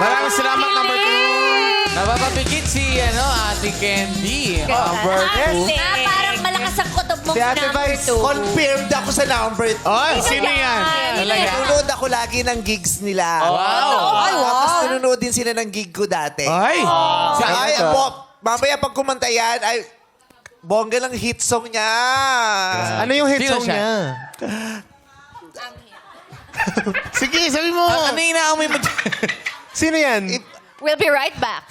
Maraming salamat, number 2. Napapapikit si Ate Candy. Number 2. Parang malakas ang kutob mo Si Ate number Vice, 2. confirmed ako sa number 2. Oh, sino yan? Talaga? Nanonood ako lagi ng gigs nila. Wow. Tapos nanonood din sila ng gig ko dati. Ay! Ay, mamaya pag kumanta yan, ay, bongga ng hit song niya. Ano yung hit Sino song siya? niya? Sige, sabi mo. Ano yung inaamoy mo? Sino yan? We'll be right back.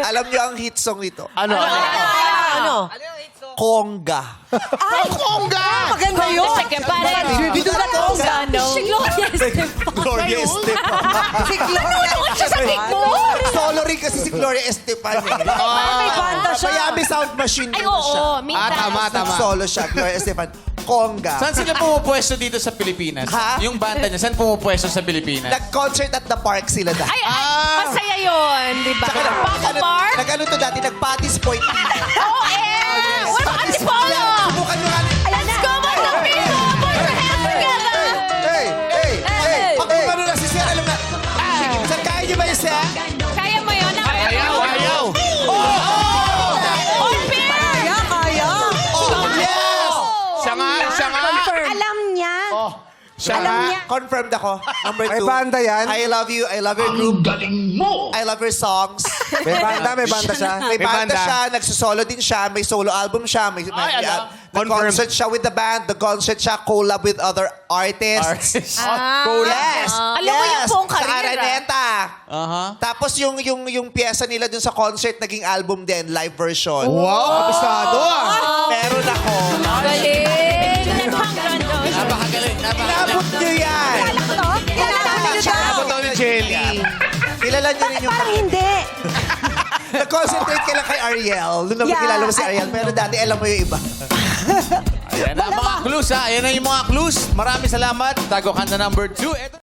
Alam niyo ang hit song ito? Ano? Conga. Ay, Conga! Maganda yun. Dito na Conga, no? Si Gloria Estefan. Gloria Estefan. Si Gloria. Siya sa kick mo. Solo rin kasi si Gloria Estefan. May banda siya. Miami Sound Machine Ay, din siya. oo. Minsan. Tama. Solo siya, Gloria Estefan. Conga. Saan sila pumupwesto dito sa Pilipinas? Ha? Yung banda niya, saan pumupwesto sa Pilipinas? Nag-concert at the park sila dati. Ay, masaya yun, di ba? Paco Park? Nag-ano to dati, nag-Patty's Point. Oo, eh! Wala ka si Polo! Subukan nyo nga. Let's go, mga people! Put your hands together! Hey! Pag kumano na si Sir, alam na. Saan kaya niyo ba yung Sir? Kaya mo yun? Ayaw! On pair! Oh, yes! Siya nga! Alam niya. Siya nga! Confirmed ako. Number 2. May banda yan? I love you. I love your group. Galing mo! I love your songs. May banda siya. May banda banda. siya. Nagsusolo din siya. May solo album siya. May concert siya with the band. The concert siya collab with other artists. Yes! Alam mo yung buong career, Sa Araneta. Aha. Tapos yung pyesa nila dun sa concert, naging album din, live version. Wow, kabisado Meron ako. Galing! Napakagaling. Inabot nyo yan. Napakagaling daw ni Jelly. Kilala nyo rin yung... Parang hindi. Nag-concentrate ka lang kay Ariel. Doon naman kilala mo si Ariel. Pero dati alam mo yung iba. Ayan na ang mga clues, ha? Ayan na yung mga clues. Maraming salamat. Tago kanta number 2.